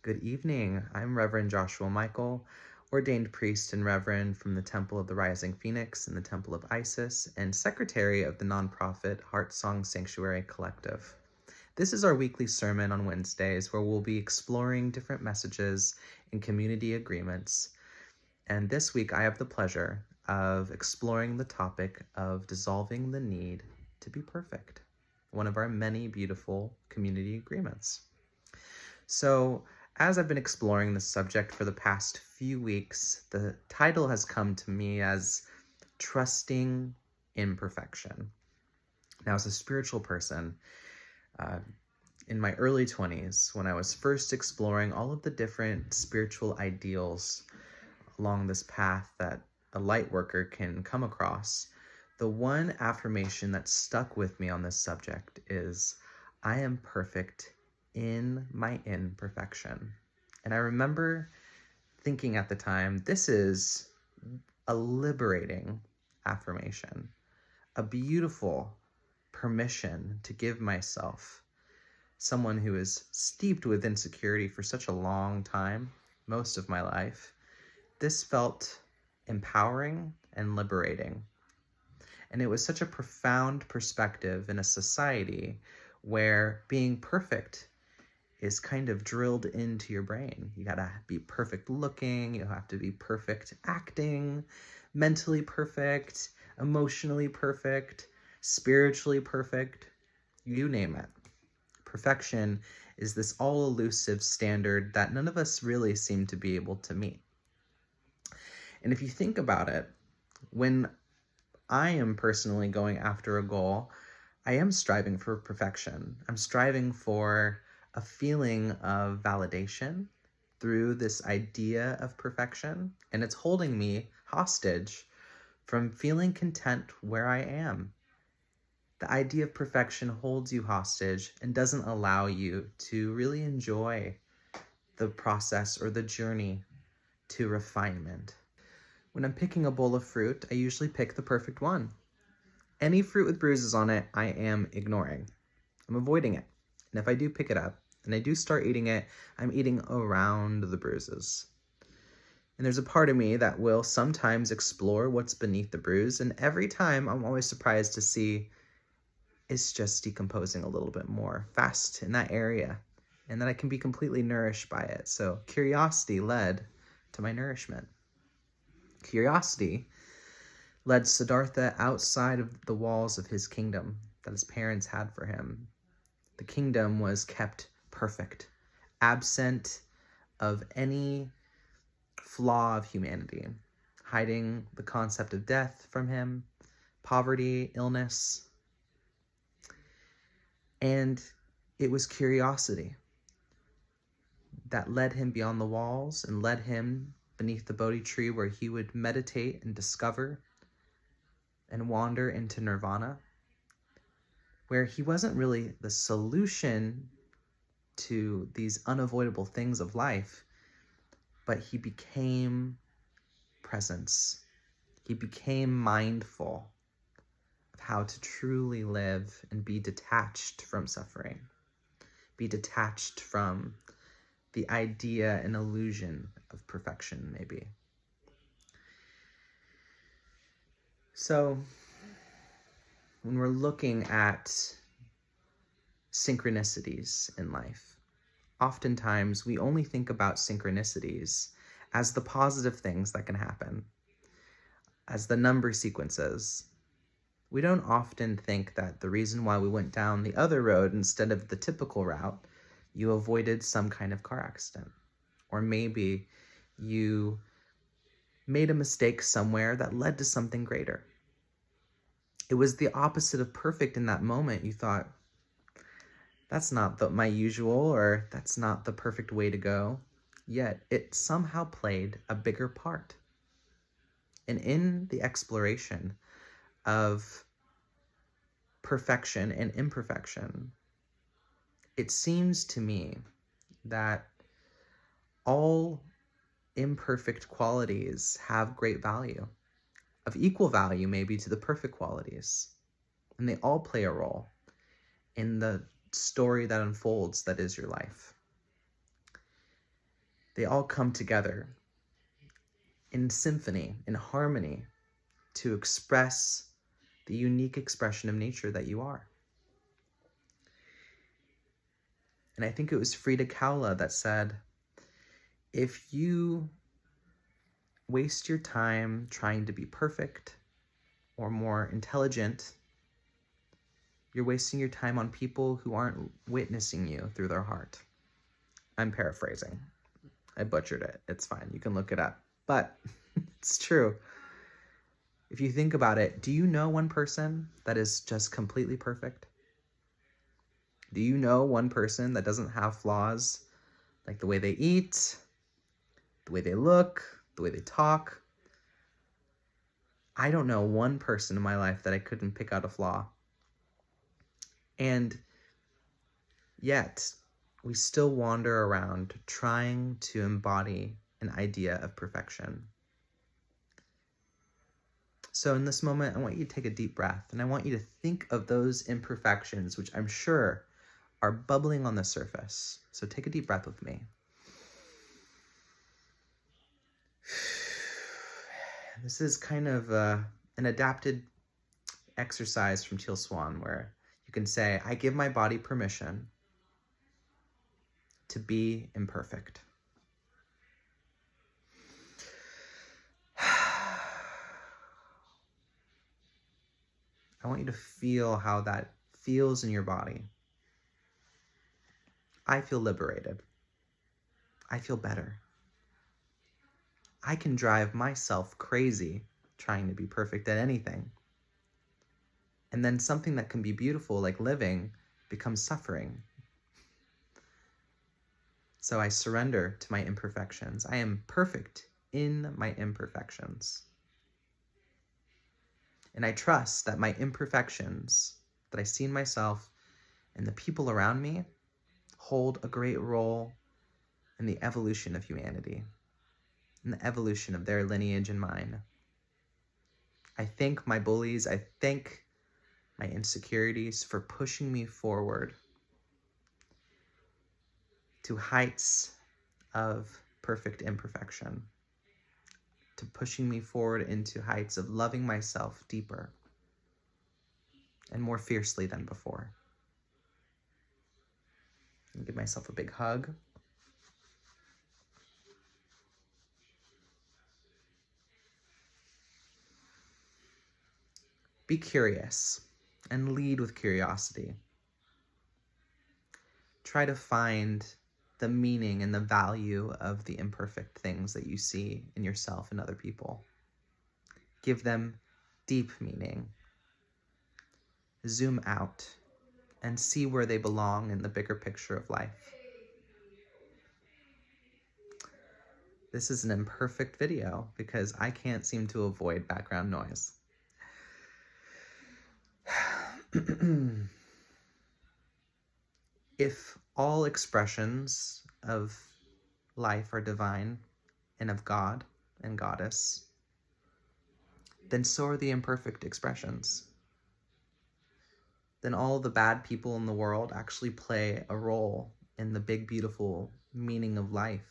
Good evening. I'm Reverend Joshua Michael, ordained priest and reverend from the Temple of the Rising Phoenix and the Temple of Isis, and secretary of the nonprofit Heart Song Sanctuary Collective. This is our weekly sermon on Wednesdays, where we'll be exploring different messages and community agreements. And this week I have the pleasure of exploring the topic of dissolving the need to be perfect, one of our many beautiful community agreements. So, as I've been exploring this subject for the past few weeks, the title has come to me as Trusting Imperfection. Now, as a spiritual person, in my early 20s, when I was first exploring all of the different spiritual ideals along this path that a light worker can come across, the one affirmation that stuck with me on this subject is, I am perfect in my imperfection. And I remember thinking at the time, this is a liberating affirmation, a beautiful permission to give myself, someone who is steeped with insecurity for such a long time, most of my life. This felt empowering and liberating. And it was such a profound perspective in a society where being perfect is kind of drilled into your brain. You gotta be perfect looking, you have to be perfect acting, mentally perfect, emotionally perfect, spiritually perfect, you name it. Perfection is this all elusive standard that none of us really seem to be able to meet. And if you think about it, when I am personally going after a goal, I am striving for perfection. I'm striving for a feeling of validation through this idea of perfection, and it's holding me hostage from feeling content where I am. The idea of perfection holds you hostage and doesn't allow you to really enjoy the process or the journey to refinement. When I'm picking a bowl of fruit, I usually pick the perfect one. Any fruit with bruises on it, I am ignoring. I'm avoiding it. And if I do pick it up and I do start eating it, I'm eating around the bruises. And there's a part of me that will sometimes explore what's beneath the bruise. And every time I'm always surprised to see it's just decomposing a little bit more fast in that area. And that I can be completely nourished by it. So curiosity led to my nourishment. Curiosity led Siddhartha outside of the walls of his kingdom that his parents had for him. The kingdom was kept perfect, absent of any flaw of humanity, hiding the concept of death from him, poverty, illness. And it was curiosity that led him beyond the walls and led him beneath the Bodhi tree, where he would meditate and discover and wander into nirvana, where he wasn't really the solution to these unavoidable things of life, but he became presence. He became mindful of how to truly live and be detached from suffering, be detached from the idea and illusion of perfection, maybe. So, when we're looking at synchronicities in life, oftentimes we only think about synchronicities as the positive things that can happen, as the number sequences. We don't often think that the reason why we went down the other road instead of the typical route, you avoided some kind of car accident. Or maybe you made a mistake somewhere that led to something greater. It was the opposite of perfect in that moment. You thought, that's not my usual, or that's not the perfect way to go. Yet it somehow played a bigger part. And in the exploration of perfection and imperfection, it seems to me that all imperfect qualities have great value, of equal value maybe to the perfect qualities. And they all play a role in the story that unfolds that is your life. they all come together in symphony, in harmony, to express the unique expression of nature that you are. And I think it was Frida Kahlo that said, if you waste your time trying to be perfect or more intelligent, you're wasting your time on people who aren't witnessing you through their heart. I'm paraphrasing. I butchered it. It's fine. You can look it up. But it's true. If you think about it, do you know one person that is just completely perfect? Do you know one person that doesn't have flaws, like the way they eat, the way they look, the way they talk? I don't know one person in my life that I couldn't pick out a flaw. And yet, we still wander around trying to embody an idea of perfection. So in this moment, I want you to take a deep breath, and I want you to think of those imperfections, which I'm sure are bubbling on the surface. So take a deep breath with me. This is kind of an adapted exercise from Teal Swan, where you can say, I give my body permission to be imperfect. I want you to feel how that feels in your body. I feel liberated. I feel better. I can drive myself crazy trying to be perfect at anything. And then something that can be beautiful, like living, becomes suffering. So I surrender to my imperfections. I am perfect in my imperfections. And I trust that my imperfections that I see in myself and the people around me hold a great role in the evolution of humanity, in the evolution of their lineage and mine. I thank my bullies, I thank my insecurities for pushing me forward to heights of perfect imperfection, to pushing me forward into heights of loving myself deeper and more fiercely than before. And give myself a big hug. Be curious and lead with curiosity. Try to find the meaning and the value of the imperfect things that you see in yourself and other people. Give them deep meaning. Zoom out and see where they belong in the bigger picture of life. This is an imperfect video because I can't seem to avoid background noise. If all expressions of life are divine and of God and Goddess, then so are the imperfect expressions. Then all the bad people in the world actually play a role in the big, beautiful meaning of life.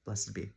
Blessed be.